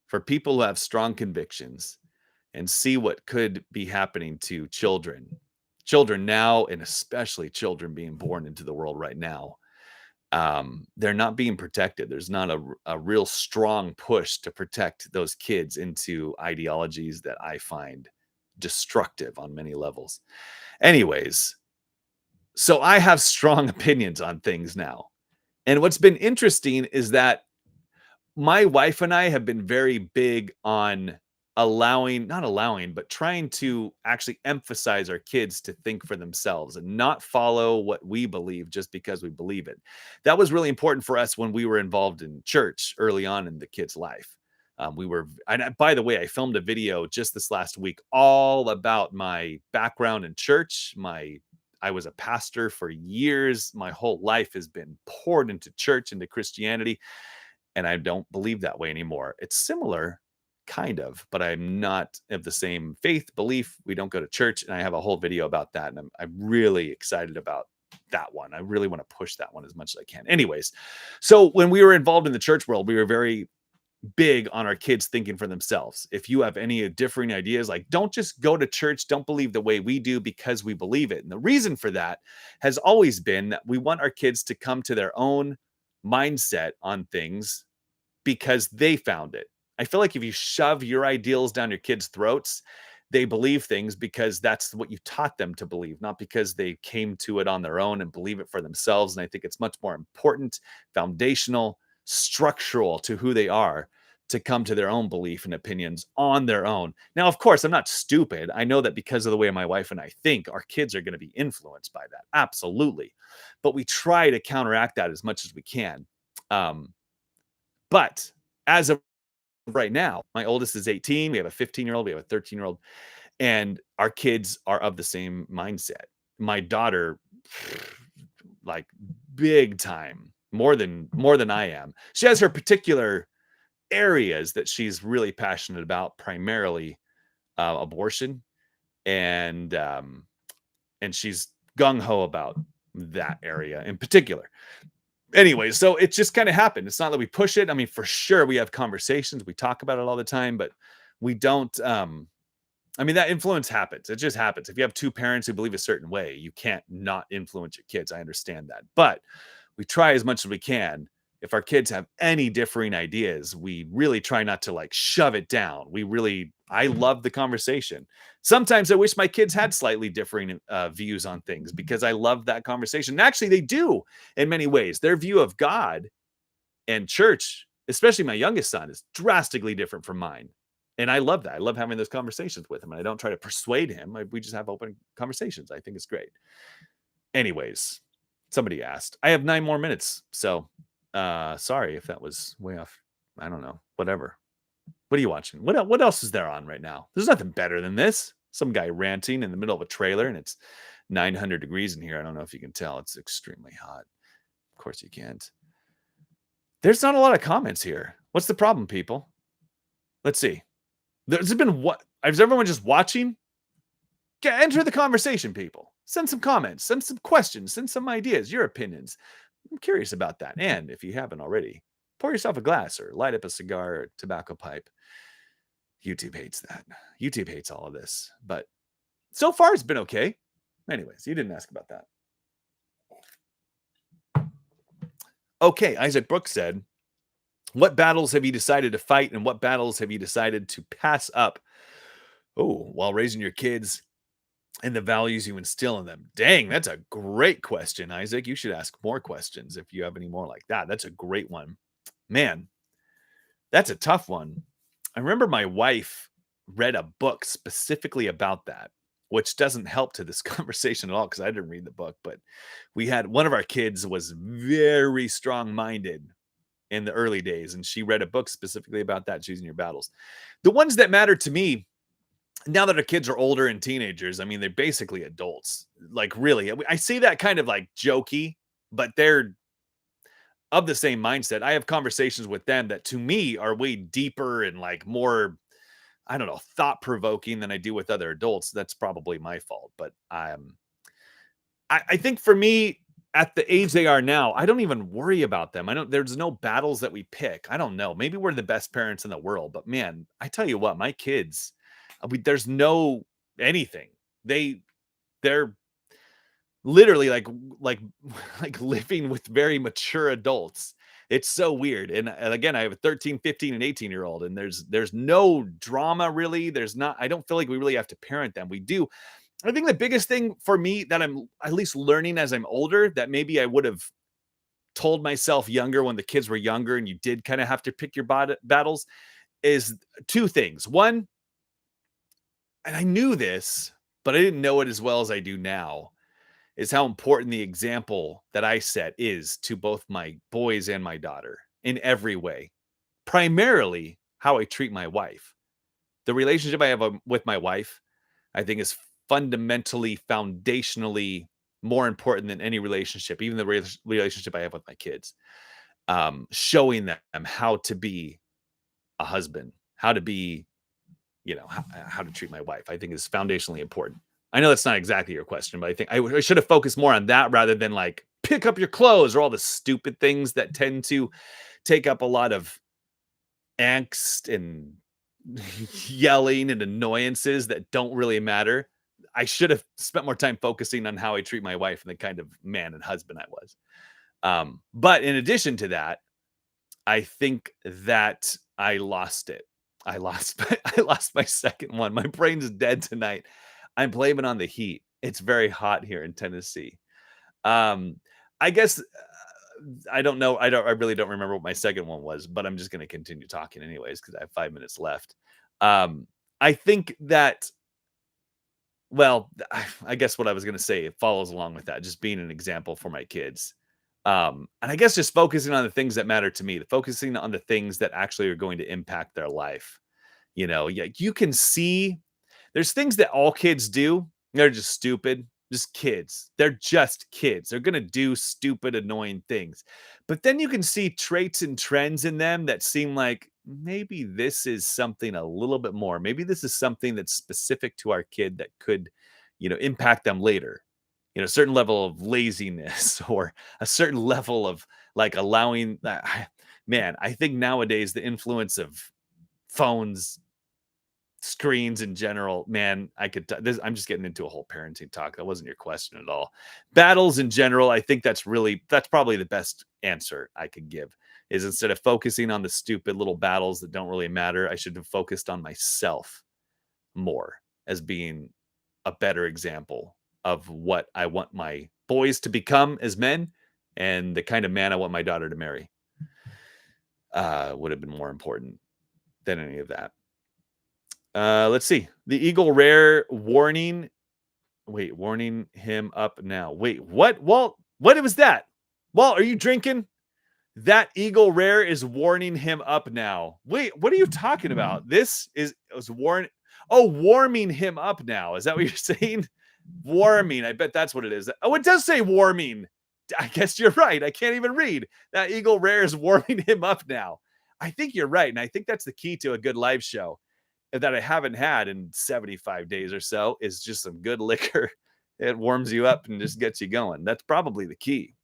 for people who have strong convictions and see what could be happening to children now, and especially children being born into the world right now. they're not being protected. There's not a real strong push to protect those kids into ideologies that I find destructive on many levels. Anyways, so I have strong opinions on things now. And what's been interesting is that my wife and I have been very big on not allowing, but trying to actually emphasize our kids to think for themselves and not follow what we believe just because we believe it. That was really important for us when we were involved in church early on in the kid's life. By the way, I filmed a video just this last week all about my background in church. I was a pastor for years. My whole life has been poured into church, into Christianity, and I don't believe that way anymore. It's similar, kind of, but I'm not of the same faith belief. We don't go to church, and I have a whole video about that, and I'm really excited about that one. I really want to push that one as much as I can. Anyways, so when we were involved in the church world, we were very big on our kids thinking for themselves. If you have any differing ideas, like don't just go to church, don't believe the way we do because we believe it. And the reason for that has always been that we want our kids to come to their own mindset on things because they found it. I feel like if you shove your ideals down your kids' throats, they believe things because that's what you taught them to believe, not because they came to it on their own and believe it for themselves. And I think it's much more important, foundational, structural to who they are to come to their own belief and opinions on their own. Now, of course, I'm not stupid. I know that because of the way my wife and I think, our kids are going to be influenced by that. Absolutely. But we try to counteract that as much as we can. But as of right now, my oldest is 18. We have a 15-year-old, we have a 13-year-old, and our kids are of the same mindset. My daughter, like big time, more than I am. She has her particular areas that she's really passionate about, primarily abortion, and she's gung ho about that area in particular. Anyway, so it just kind of happened. It's not that we push it. I mean, for sure, we have conversations, we talk about it all the time, but we don't. I mean, that influence happens. It just happens. If you have two parents who believe a certain way, you can't not influence your kids. I understand that, but we try as much as we can. If our kids have any differing ideas, we really try not to like shove it down. I love the conversation. Sometimes I wish my kids had slightly differing views on things because I love that conversation. And actually, they do in many ways. Their view of God and church, especially my youngest son, is drastically different from mine. And I love that. I love having those conversations with him. And I don't try to persuade him. We just have open conversations. I think it's great. Anyways, somebody asked. I have 9 more minutes. So sorry if that was way off. I don't know. Whatever. What are you watching? What else is there on right now? There's nothing better than this. Some guy ranting in the middle of a trailer, and it's 900 degrees in here. I don't know if you can tell. It's extremely hot. Of course you can't. There's not a lot of comments here. What's the problem, people? Let's see. There's been what? Is everyone just watching? Enter the conversation, people. Send some comments, send some questions, send some ideas, your opinions. I'm curious about that. And if you haven't already, pour yourself a glass or light up a cigar or tobacco pipe. YouTube hates that. YouTube hates all of this. But so far, it's been okay. Anyways, you didn't ask about that. Okay, Isaac Brooks said, what battles have you decided to fight and what battles have you decided to pass up? Oh, while raising your kids and the values you instill in them. Dang, that's a great question, Isaac. You should ask more questions if you have any more like that. That's a great one. Man, that's a tough one. I remember my wife read a book specifically about that, which doesn't help to this conversation at all because I didn't read the book, but we had one of our kids was very strong-minded in the early days, and she read a book specifically about that, choosing your battles. The ones that matter to me now that our kids are older and teenagers, I mean, they're basically adults. Like, really, I say that kind of like jokey, but they're of the same mindset. I have conversations with them that to me are way deeper and like more, I don't know, thought provoking than I do with other adults. That's probably my fault. But I think for me, at the age they are now, I don't even worry about them. There's no battles that we pick. I don't know. Maybe we're the best parents in the world, but man, I tell you what, my kids, there's no anything. They're literally like like living with very mature adults. It's so weird. And again, I have a 13, 15, and 18-year-old, and there's no drama really. There's not, I don't feel like we really have to parent them. We do. I think the biggest thing for me that I'm at least learning as I'm older that maybe I would have told myself younger when the kids were younger and you did kind of have to pick your battles is two things. One, and I knew this, but I didn't know it as well as I do now, is how important the example that I set is to both my boys and my daughter in every way. Primarily how I treat my wife. The relationship I have with my wife, I think, is fundamentally, foundationally more important than any relationship, even the relationship I have with my kids. Showing them how to be a husband, how to be, how to treat my wife, I think is foundationally important. I know that's not exactly your question, but I think I should have focused more on that rather than like pick up your clothes or all the stupid things that tend to take up a lot of angst and yelling and annoyances that don't really matter. I should have spent more time focusing on how I treat my wife and the kind of man and husband I was. But in addition to that, I think that I lost it. I lost my second one. My brain's dead tonight. I'm blaming on the heat. It's very hot here in Tennessee. Um, I guess I don't know. I really don't remember what my second one was, but I'm just going to continue talking anyways because I have 5 minutes left. I think that, well, I guess what I was going to say, it follows along with that, just being an example for my kids. And I guess just focusing on the things that matter to me, focusing on the things that actually are going to impact their life. Yeah, you can see there's things that all kids do. They're just stupid, just kids. They're just kids. They're going to do stupid, annoying things. But then you can see traits and trends in them that seem like maybe this is something a little bit more. Maybe this is something that's specific to our kid that could, impact them later. A certain level of laziness or a certain level of like allowing man, I think nowadays the influence of phones, screens in general, man, I could I'm just getting into a whole parenting talk. That wasn't your question at all. Battles in general, I think that's probably the best answer I could give, is instead of focusing on the stupid little battles that don't really matter, I should have focused on myself more as being a better example of what I want my boys to become as men and the kind of man I want my daughter to marry. Would have been more important than any of that. Let's see. The Eagle Rare warning. Wait, warning him up now. Wait, what? Walt, what was that? Walt, are you drinking? That Eagle Rare is warning him up now. Wait, what are you talking about? This is warn. Oh, warming him up now. Is that what you're saying? Warming. I bet that's what it is. Oh, it does say warming. I guess you're right. I can't even read. That Eagle Rare is warming him up now. I think you're right. And I think that's the key to a good live show that I haven't had in 75 days or so is just some good liquor. It warms you up and just gets you going. That's probably the key.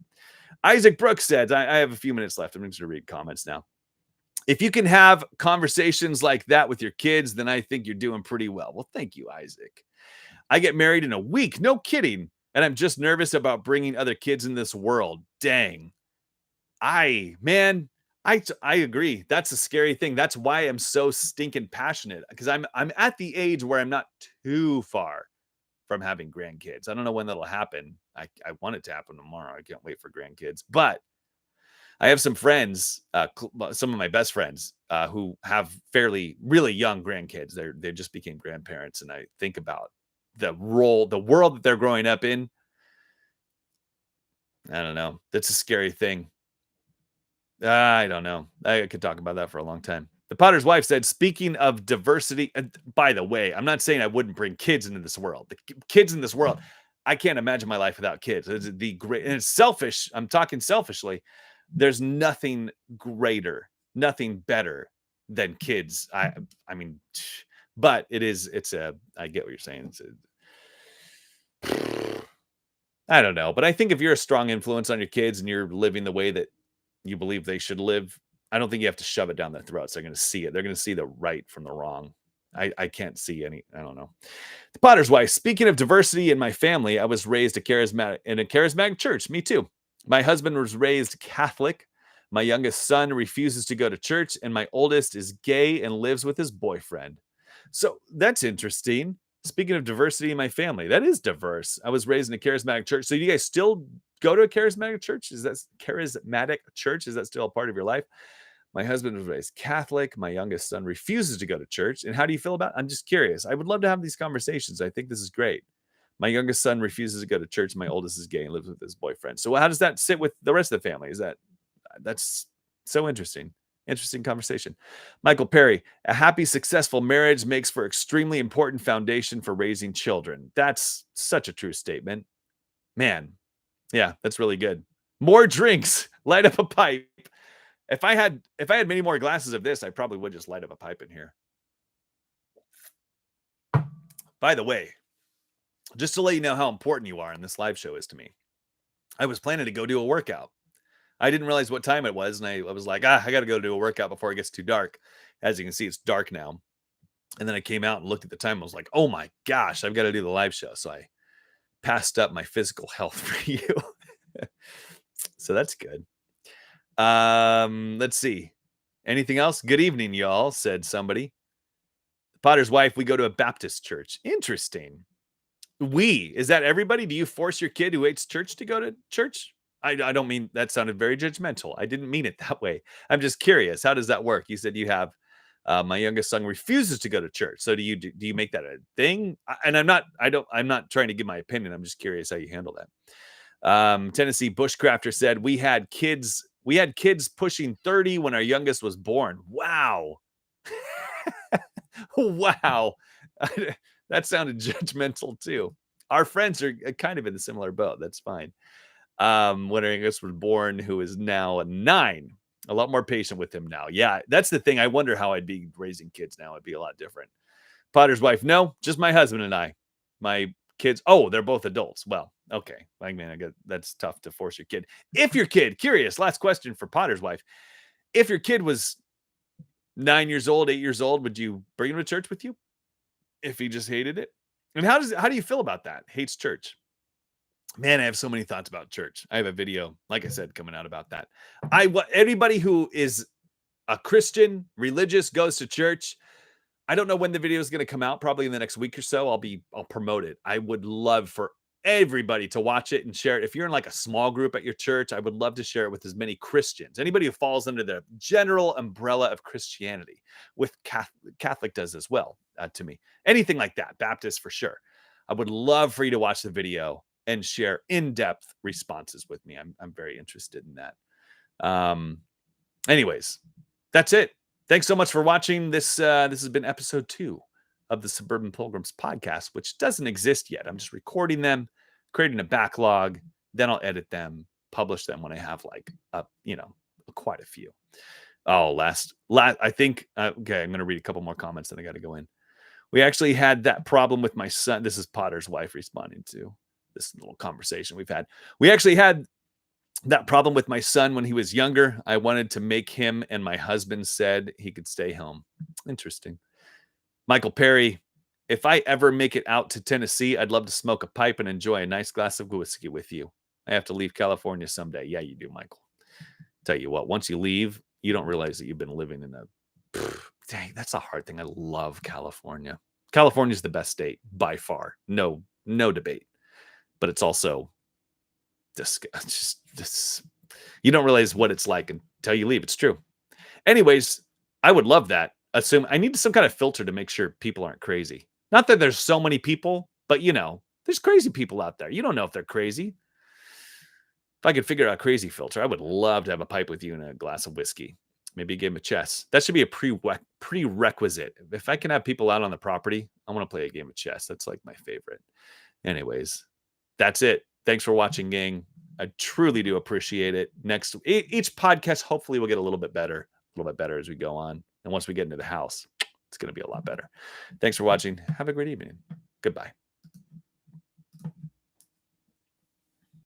Isaac Brooks says, I have a few minutes left. I'm just going to read comments now. If you can have conversations like that with your kids, then I think you're doing pretty well. Well, thank you, Isaac. I get married in a week. No kidding. And I'm just nervous about bringing other kids in this world. Dang. Man, I agree. That's a scary thing. That's why I'm so stinking passionate, because I'm at the age where I'm not too far from having grandkids. I don't know when that'll happen. I want it to happen tomorrow. I can't wait for grandkids. But I have some friends, some of my best friends, who have really young grandkids. They just became grandparents, and I think about the world that they're growing up in. I don't know. That's a scary thing. I don't know. I could talk about that for a long time. The Potter's wife said, speaking of diversity, by the way, I'm not saying I wouldn't bring kids into this world. The kids in this world, I can't imagine my life without kids. It's the great, and it's selfish. I'm talking selfishly. There's nothing greater, nothing better than kids. I mean, but I get what you're saying. I don't know, but I think if you're a strong influence on your kids and you're living the way that you believe they should live, I don't think you have to shove it down their throats. They're going to see it. They're going to see the right from the wrong. I can't see any. I don't know. The Potter's Wife. Speaking of diversity in my family, I was raised in a charismatic church. Me too. My husband was raised Catholic. My youngest son refuses to go to church, and my oldest is gay and lives with his boyfriend. So that's interesting. Speaking of diversity in my family, that is diverse. I was raised in a charismatic church. So you guys still go to a charismatic church? Is that charismatic church? Is that still a part of your life? My husband was raised Catholic. My youngest son refuses to go to church. And how do you feel about it? I'm just curious. I would love to have these conversations. I think this is great. My youngest son refuses to go to church. My oldest is gay and lives with his boyfriend. So how does that sit with the rest of the family? That's so interesting. Interesting conversation. Michael Perry, a happy, successful marriage makes for extremely important foundation for raising children. That's such a true statement. Man, yeah, that's really good. More drinks. Light up a pipe. If I had many more glasses of this, I probably would just light up a pipe in here. By the way, just to let you know how important you are and this live show is to me, I was planning to go do a workout. I didn't realize what time it was, and I was like, I got to go do a workout before it gets too dark. As you can see, it's dark now. And then I came out and looked at the time. I was like, oh my gosh, I've got to do the live show. So I passed up my physical health for you. So that's good. Let's see. Anything else? Good evening, y'all, said somebody. Potter's Wife, we go to a Baptist church. Interesting. Is that everybody? Do you force your kid who hates church to go to church? I don't mean that sounded very judgmental. I didn't mean it that way. I'm just curious. How does that work? You said you have my youngest son refuses to go to church. So do you make that a thing? And I'm not trying to give my opinion. I'm just curious how you handle that. Tennessee Bushcrafter said we had kids pushing 30 when our youngest was born. Wow. Wow. That sounded judgmental too. Our friends are kind of in a similar boat. That's fine. When our youngest was born, who is now 9. A lot more patient with him now. Yeah, that's the thing. I wonder how I'd be raising kids now. It'd be a lot different. Potter's Wife, no, just my husband and I. My kids, they're both adults. Well, okay. I mean, that's tough to force your kid. If your kid, curious, last question for Potter's Wife. If your kid was 9 years old, 8 years old, would you bring him to church with you? If he just hated it? And how do you feel about that? Hates church. Man, I have so many thoughts about church. I have a video, like I said, coming out about that. Anybody who is a Christian, religious, goes to church. I don't know when the video is going to come out. Probably in the next week or so. I'll promote it. I would love for everybody to watch it and share it. If you're in like a small group at your church, I would love to share it with as many Christians. Anybody who falls under the general umbrella of Christianity, with Catholic does as well. To me, anything like that, Baptist for sure. I would love for you to watch the video and share in-depth responses with me. I'm very interested in that. Anyways, that's it. Thanks so much for watching this. This has been episode 2 of the Suburban Pilgrims podcast, which doesn't exist yet. I'm just recording them, creating a backlog, then I'll edit them, publish them when I have quite a few. I think, okay, I'm going to read a couple more comments, then I got to go in. We actually had that problem with my son. This is Potter's Wife responding to this little conversation we've had. We actually had that problem with my son when he was younger. I wanted to make him, and my husband said he could stay home. Interesting. Michael Perry, if I ever make it out to Tennessee, I'd love to smoke a pipe and enjoy a nice glass of whiskey with you. I have to leave California someday. Yeah, you do, Michael. Tell you what, once you leave, you don't realize that you've been living in dang, that's a hard thing. I love California. California's the best state by far. No debate. But it's also you don't realize what it's like until you leave. It's true. Anyways, I would love that. I need some kind of filter to make sure people aren't crazy. Not that there's so many people, but there's crazy people out there. You don't know if they're crazy. If I could figure out a crazy filter, I would love to have a pipe with you and a glass of whiskey. Maybe a game of chess. That should be a prerequisite. If I can have people out on the property, I want to play a game of chess. That's like my favorite. Anyways, that's it. Thanks for watching, gang. I truly do appreciate it. Each podcast, hopefully, will get a little bit better as we go on. And once we get into the house, it's going to be a lot better. Thanks for watching. Have a great evening. Goodbye.